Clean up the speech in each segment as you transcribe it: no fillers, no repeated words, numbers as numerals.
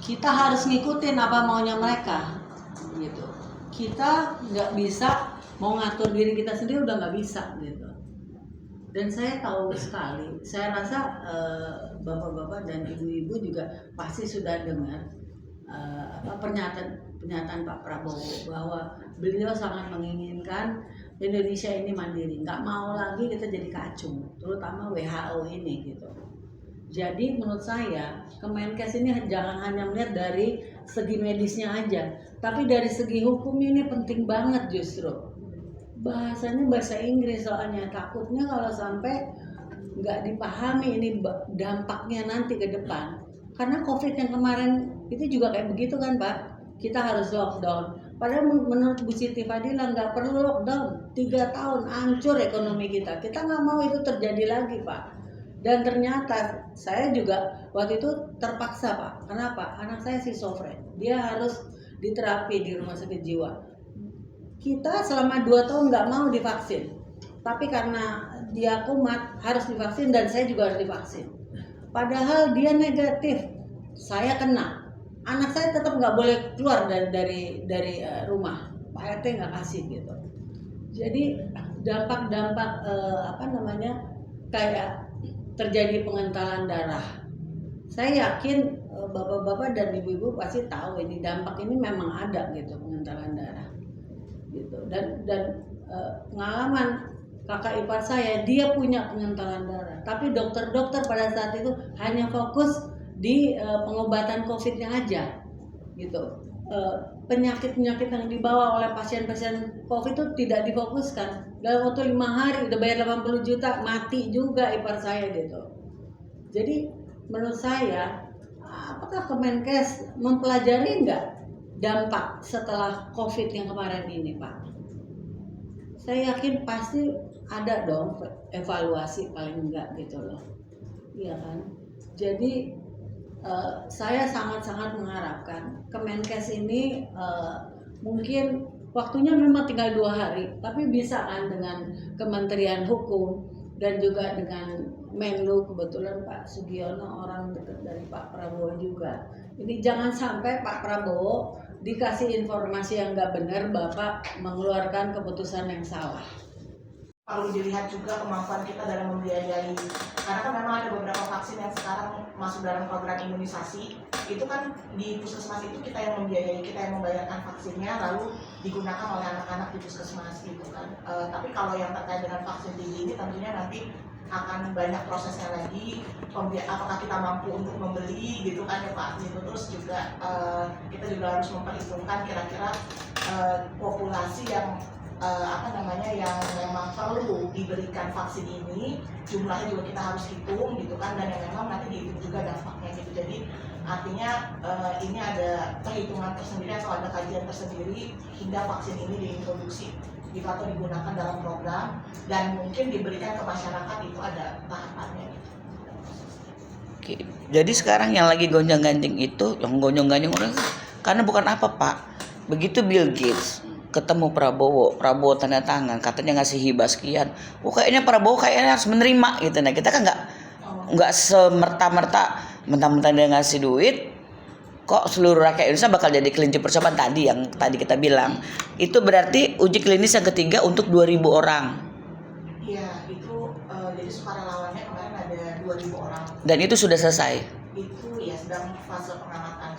kita harus ngikutin apa maunya mereka gitu. Kita nggak bisa mau ngatur diri kita sendiri, udah nggak bisa gitu. Dan saya tahu sekali, saya rasa bapak-bapak dan ibu-ibu juga pasti sudah dengar pernyataan Pak Prabowo bahwa beliau sangat menginginkan Indonesia ini mandiri, nggak mau lagi kita jadi kacung, terutama WHO ini gitu. Jadi menurut saya Kemenkes ini jangan hanya melihat dari segi medisnya aja, tapi dari segi hukumnya ini penting banget justru. Bahasanya bahasa Inggris soalnya, takutnya kalau sampai nggak dipahami ini dampaknya nanti ke depan. Karena COVID yang kemarin itu juga kayak begitu kan Pak, kita harus lockdown. Padahal menurut Bu Siti Fadila nggak perlu lockdown, 3 tahun hancur ekonomi kita nggak mau itu terjadi lagi Pak. Dan ternyata saya juga waktu itu terpaksa Pak. Kenapa? Anak saya schizofren, dia harus diterapi di rumah sakit jiwa. Kita selama 2 tahun nggak mau divaksin, tapi karena dia kumat harus divaksin dan saya juga harus divaksin. Padahal dia negatif, saya kena. Anak saya tetap nggak boleh keluar dari rumah. Pak RT nggak kasih gitu. Jadi dampak kayak terjadi pengentalan darah. Saya yakin bapak-bapak dan ibu-ibu pasti tahu ini dampak ini memang ada gitu, pengentalan darah gitu. Dan pengalaman kakak ipar saya, dia punya pengentalan darah, tapi dokter-dokter pada saat itu hanya fokus di pengobatan COVID-nya aja gitu. Penyakit-penyakit yang dibawa oleh pasien-pasien COVID itu tidak difokuskan. Dalam waktu 5 hari udah bayar 80 juta, mati juga ipar saya gitu. Jadi menurut saya, apakah Kemenkes mempelajari nggak dampak setelah COVID yang kemarin ini Pak? Saya yakin pasti ada dong evaluasi paling enggak gitu loh. Iya kan? Jadi saya sangat-sangat mengharapkan Kemenkes ini mungkin waktunya memang tinggal 2 hari, tapi bisa kan dengan Kementerian Hukum dan juga dengan Menlu, kebetulan Pak Sugiono orang dekat dari Pak Prabowo juga. Ini jangan sampai Pak Prabowo dikasih informasi yang nggak benar, Bapak mengeluarkan keputusan yang salah. Perlu dilihat juga kemampuan kita dalam membiayai, karena kan memang ada beberapa vaksin yang sekarang masuk dalam program imunisasi. Itu kan di puskesmas itu kita yang membiayai, kita yang membayarkan vaksinnya, lalu digunakan oleh anak-anak di puskesmas gitu kan. Tapi kalau yang terkait dengan vaksin TB ini tentunya nanti akan banyak prosesnya lagi, apakah kita mampu untuk membeli gitu kan ya Pak gitu. Terus juga kita juga harus memperhitungkan kira-kira populasi yang yang memang perlu diberikan vaksin ini, jumlahnya juga kita harus hitung gitu kan, dan yang memang nanti dihitung juga dampaknya gitu. Jadi artinya ini ada perhitungan tersendiri atau ada kajian tersendiri hingga vaksin ini diintroduksi gitu, atau digunakan dalam program dan mungkin diberikan ke masyarakat, itu ada tahapannya gitu. Oke. Jadi sekarang yang lagi gonjang-ganjing itu, yang gonjang-ganjing orang, karena bukan apa Pak, begitu Bill Gates ketemu Prabowo tanda tangan, katanya ngasih hibah sekian. Kayaknya Prabowo kayaknya harus menerima gitu. Nah kita kan nggak semerta-merta mentang-mentang dia ngasih duit, kok seluruh rakyat Indonesia bakal jadi kelinci percobaan tadi yang tadi kita bilang. Itu berarti uji klinis yang ketiga untuk 2.000 orang. Iya, itu jadi sukarelawannya kemarin ada 2.000 orang. Dan itu sudah selesai? Itu ya sedang fase pengamatan.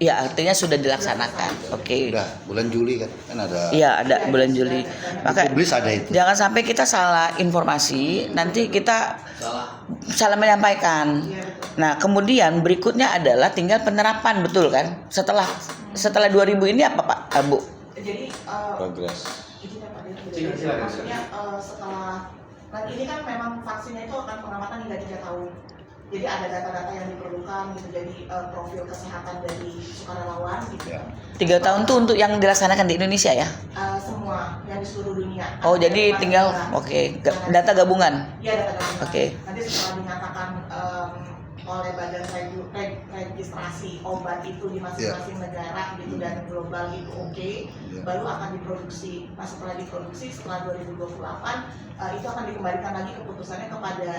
Ya artinya sudah dilaksanakan. Oke. Udah bulan Juli kan ada. Iya ada bulan Juli. Maka Publis ada itu. jangan sampai kita salah informasi, nanti kita salah menyampaikan. Nah kemudian berikutnya adalah tinggal penerapan, betul kan? Setelah 2000 ini apa Pak Bu? Jadi Progres. maksudnya setelah ini kan memang vaksinnya itu akan pengamatan hingga 3 tahun. Jadi ada data-data yang diperlukan gitu, jadi profil kesehatan dari sukarelawan gitu. Ya. 3 tahun tuh untuk yang dilaksanakan di Indonesia ya? Semua yang di seluruh dunia. Oh jadi tinggal data gabungan. Iya, data gabungan. Oke. Nanti setelah dinyatakan oleh badan registrasi obat itu di masing-masing negara gitu dan global itu baru akan diproduksi. Nah setelah diproduksi setelah 2028 itu akan dikembalikan lagi keputusannya kepada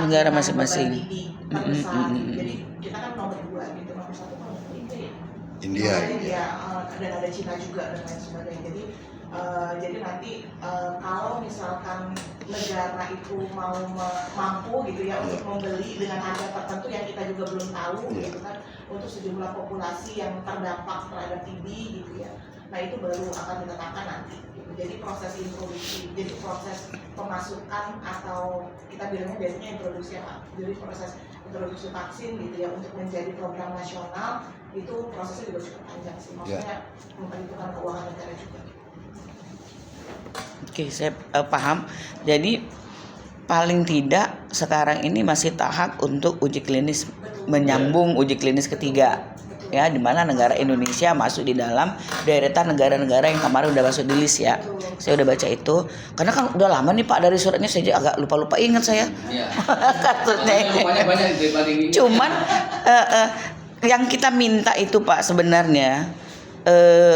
negara masing-masing. terbesar. Jadi kita kan nomor 2 gitu, nomor 1 nomor India. Dan ada Cina juga dan lain sebagainya. Jadi nanti kalau misalkan negara itu mau mampu gitu ya untuk membeli dengan harga tertentu yang kita juga belum tahu gitu kan, untuk sejumlah populasi yang terdampak terhadap TB gitu ya. Nah itu baru akan ditetapkan nanti. Gitu. Jadi proses introduksi, jadi proses pemasukan atau kita bilangnya biasanya introduksi apa? Jadi proses introduksi vaksin gitu ya untuk menjadi program nasional itu prosesnya juga cukup panjang sih. Maksudnya memperhitungkan keuangan negara juga. Oke, saya paham. Jadi paling tidak sekarang ini masih tahap untuk uji klinis, menyambung uji klinis ketiga. Ya, di mana negara Indonesia masuk di dalam deretan negara-negara yang kemarin udah masuk di list ya. Saya udah baca itu. Karena kan udah lama nih Pak dari suratnya, saya agak lupa-lupa ingat saya. Iya. Kasusnya ini. Banyak daripada ini. Cuman yang kita minta itu Pak sebenarnya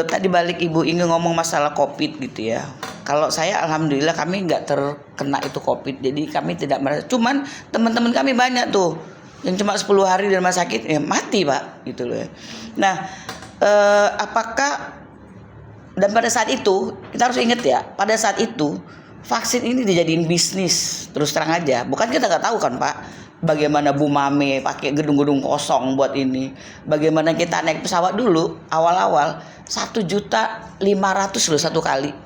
tadi balik Ibu Inge ngomong masalah COVID gitu ya. Kalau saya alhamdulillah kami nggak terkena itu COVID, jadi kami tidak merasa. Cuman teman-teman kami banyak tuh yang cuma 10 hari di rumah sakit ya mati Pak gitu loh ya. Nah apakah, dan pada saat itu kita harus ingat ya, pada saat itu vaksin ini dijadiin bisnis terus terang aja. Bukan kita nggak tahu kan Pak, bagaimana Bu Mame pakai gedung-gedung kosong buat ini. Bagaimana kita naik pesawat dulu awal-awal 1.500.000 loh satu kali.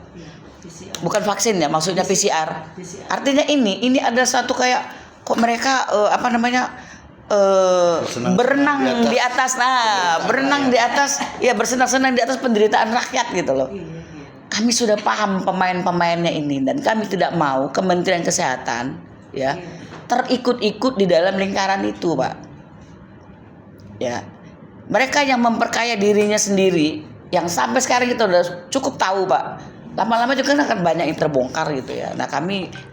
Bukan vaksin ya, maksudnya PCR. Artinya ini ada satu kayak kok mereka berenang di atas, berenang di atas, ya bersenang-senang di atas penderitaan rakyat gitu loh. Kami sudah paham pemain-pemainnya ini dan kami tidak mau Kementerian Kesehatan ya terikut-ikut di dalam lingkaran itu, Pak. Ya. Mereka yang memperkaya dirinya sendiri, yang sampai sekarang kita udah cukup tahu, Pak. Lama-lama juga akan banyak yang terbongkar gitu ya. Nah,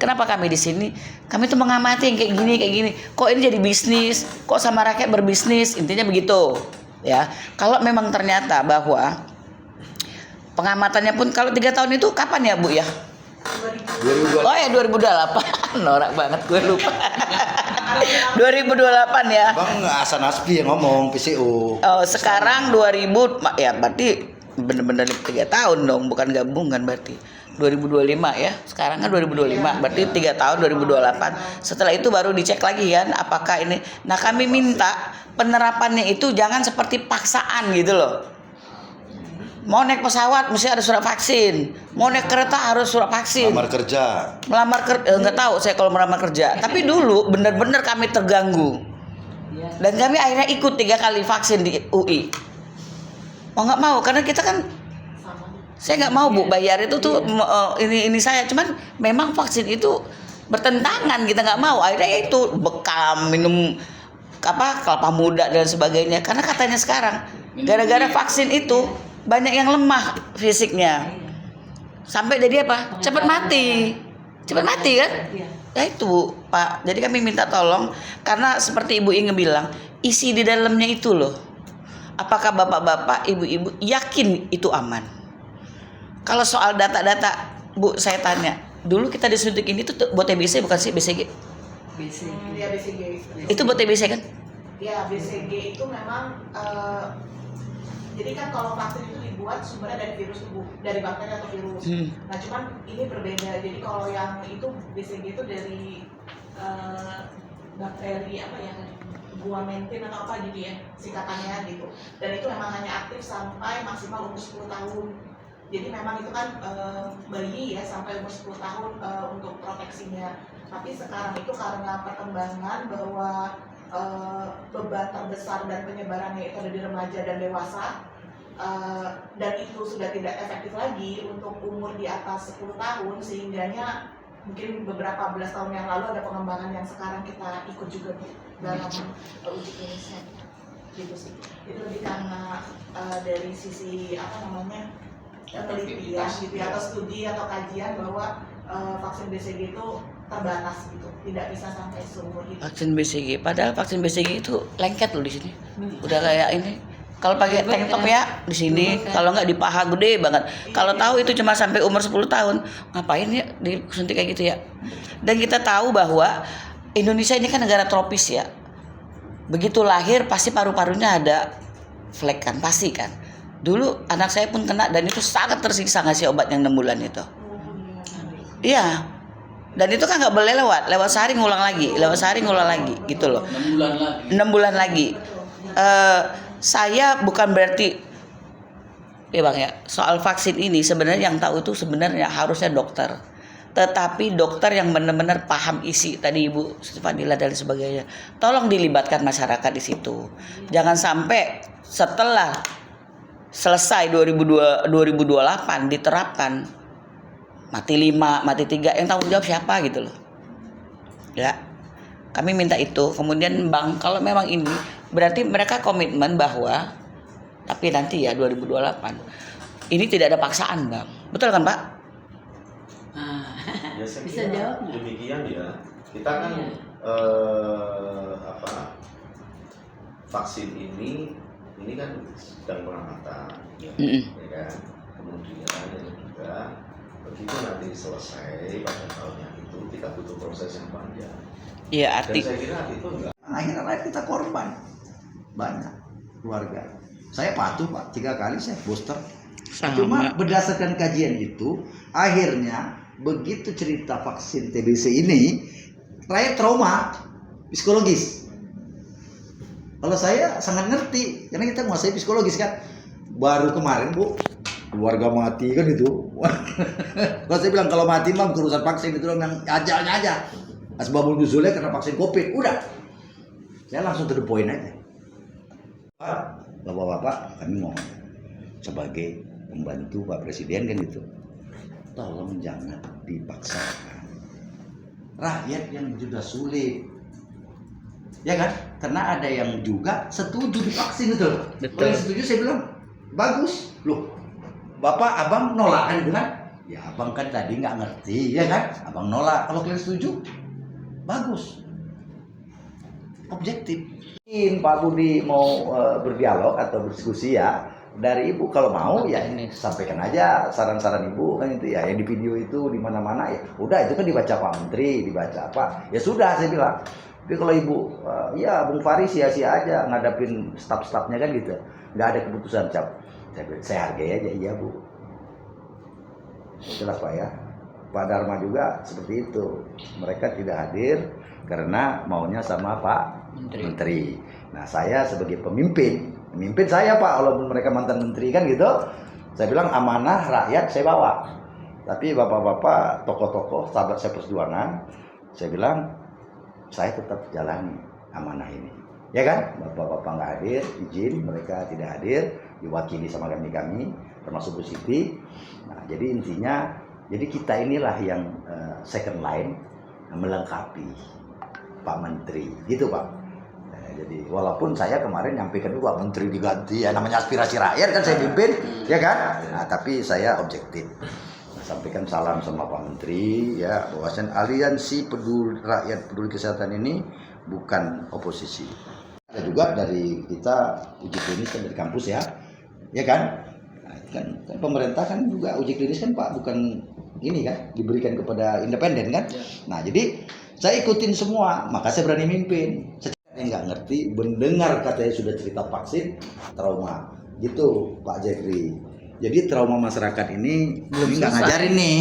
kenapa kami di sini? Kami tuh mengamati yang kayak gini. Kok ini jadi bisnis? Kok sama rakyat berbisnis? Intinya begitu, ya. Kalau memang ternyata bahwa pengamatannya pun kalau 3 tahun itu kapan ya, Bu ya? 2000. Oh ya 2028. Norak banget gue lupa. 2028 ya. Bang Hasan Asbi yang ngomong PCO. Oh, sekarang 2000 ya berarti bener-bener 3 tahun dong, bukan gabungan berarti 2025 ya. Sekarang kan 2025 berarti 3 tahun 2028. Setelah itu baru dicek lagi kan apakah ini. Nah, kami minta penerapannya itu jangan seperti paksaan gitu loh. Mau naik pesawat mesti ada surat vaksin, mau naik kereta harus surat vaksin. Melamar kerja. Nggak tahu saya kalau melamar kerja. Tapi dulu benar-benar kami terganggu dan kami akhirnya ikut 3 kali vaksin di UI. Mau nggak mau karena kita kan, saya nggak mau Bu bayar itu tuh ini saya. Cuman memang vaksin itu bertentangan, kita nggak mau. Akhirnya itu bekam minum kelapa muda dan sebagainya. Karena katanya sekarang gara-gara vaksin itu banyak yang lemah fisiknya sampai jadi apa? Cepat mati kan? Ya itu Pak. Jadi kami minta tolong karena seperti Ibu Inge bilang isi di dalamnya itu loh. Apakah bapak-bapak, ibu-ibu yakin itu aman? Kalau soal data-data, Bu, saya tanya. Dulu kita disuntik ini tuh buat TBC bukan sih BCG? Ya BCG. Itu buat TBC kan? Ya BCG itu memang jadi kan kalau vaksin itu dibuat sumbernya dari virus tubuh, dari bakteri atau virus. Nah cuman ini berbeda. Jadi kalau yang itu BCG itu dari bakteri apa ya? Guamentin atau apa gitu ya singkatannya gitu. Dan itu memang hanya aktif sampai maksimal umur 10 tahun. Jadi memang itu kan bayi ya sampai umur 10 tahun untuk proteksinya. Tapi sekarang itu karena perkembangan bahwa beban terbesar dan penyebarannya itu ada di remaja dan dewasa, dan itu sudah tidak efektif lagi untuk umur di atas 10 tahun, sehingganya mungkin beberapa belas tahun yang lalu ada pengembangan yang sekarang kita ikut juga dalam uji klinisnya gitu sih. Itu lebih karena dari sisi penelitian gitu atau studi atau kajian bahwa vaksin BCG itu terbatas gitu, tidak bisa sampai seumur hidup. Vaksin BCG, padahal vaksin BCG itu lengket loh di sini. Udah kayak ini. Kalau pakai tank top ya di sini, kalau nggak di paha gede banget. Kalau tahu itu cuma sampai umur 10 tahun, ngapain ya disuntik kayak gitu ya? Dan kita tahu bahwa Indonesia ini kan negara tropis ya. Begitu lahir pasti paru-parunya ada flek kan, pasti kan. Dulu anak saya pun kena dan itu sangat tersiksa ngasih obat yang 6 bulan itu. Iya. Dan itu kan nggak boleh lewat sehari ngulang lagi, gitu loh. 6 bulan lagi. 6 bulan lagi. Saya bukan berarti ya Bang ya, soal vaksin ini sebenarnya yang tahu itu sebenarnya harusnya dokter. Tetapi dokter yang benar-benar paham isi tadi Ibu Fadila dan sebagainya. Tolong dilibatkan masyarakat di situ. Jangan sampai setelah selesai 2028 diterapkan mati 5, mati 3, yang tanggung jawab siapa gitu loh. Ya. Kami minta itu. Kemudian Bang, kalau memang ini berarti mereka komitmen bahwa tapi nanti ya 2028 ini tidak ada paksaan Bang. Betul kan Pak? Ya, saya Bisa kira jawab nggak? demikian ya. Kita kan Iya. vaksin ini kan sedang pengamatan, ya kan. Kemudian yang juga begitu nanti selesai pada tahun yang itu kita butuh proses yang panjang. Iya, Dan arti saya kira itu enggak. Akhirnya kita korban banyak keluarga. Saya patuh Pak, 3 kali saya booster. Cuma sama. berdasarkan kajian itu, akhirnya begitu cerita vaksin TBC ini, rakyat trauma psikologis. Kalau saya sangat ngerti, karena kita menguasai psikologis kan. Baru kemarin Bu, keluarga mati kan itu. Kalau saya bilang kalau mati mah bukan urusan vaksin, itu yang ajalnya aja. Asbabul nuzulnya karena vaksin COVID, udah. Saya langsung to the point aja. Bapak-bapak, kami mohon sebagai pembantu Pak Presiden kan itu, tolong jangan dipaksakan. Rakyat yang sudah sulit, ya kan? Karena ada yang juga setuju divaksin itu. Betul. Kalau yang setuju saya bilang bagus, loh. Bapak, abang nolak kan itu kan? Ya abang kan tadi nggak ngerti, ya kan? Abang nolak. Kalau kalian setuju, bagus. Objektif. Pak Budi mau berdialog atau berdiskusi ya, dari Ibu kalau mau ya sampaikan aja saran-saran Ibu kan itu ya, yang di video itu di mana-mana ya. Udah itu kan dibaca Pak Menteri, dibaca apa. Ya sudah saya bilang. Tapi kalau Ibu ya Bung Fari sia-sia aja ngadapin staf-stafnya kan gitu. Nggak ada keputusan cap. Saya hargai aja, iya Bu. Jelas Pak ya. Pak Dharma juga seperti itu. Mereka tidak hadir karena maunya sama Pak Menteri. Nah saya sebagai pemimpin saya Pak, walaupun mereka mantan menteri kan gitu, saya bilang amanah rakyat saya bawa. Tapi bapak-bapak, tokoh-tokoh, sahabat saya perjuangan, saya bilang saya tetap jalani amanah ini. Ya kan, bapak-bapak nggak hadir, izin mereka tidak hadir, diwakili sama kami, termasuk Bu Siti. Nah jadi intinya, jadi kita inilah yang second line melengkapi Pak Menteri, gitu Pak. Jadi walaupun saya kemarin nyampaikan juga Menteri diganti, ya namanya aspirasi rakyat kan saya pimpin, ya kan. Nah, tapi saya objektif. Sampaikan salam sama Pak Menteri, ya bahwasan aliansi peduli rakyat peduli kesehatan ini bukan oposisi. Ada juga dari kita uji klinis kan dari kampus ya kan. Nah, kan pemerintah kan juga uji klinis kan Pak, bukan ini kan diberikan kepada independen kan. Nah jadi saya ikutin semua, maka saya berani mimpin. Yang nggak ngerti, mendengar katanya sudah cerita vaksin, trauma, gitu Pak Jeffrey. Jadi trauma masyarakat ini belum nggak ngajarin nih.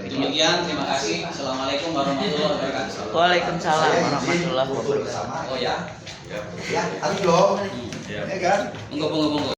Demikian, terima kasih. Assalamualaikum warahmatullahi wabarakatuh. Waalaikumsalam warahmatullahi wabarakatuh. Oh ya, Ya, harus dong. Ya kan? monggo.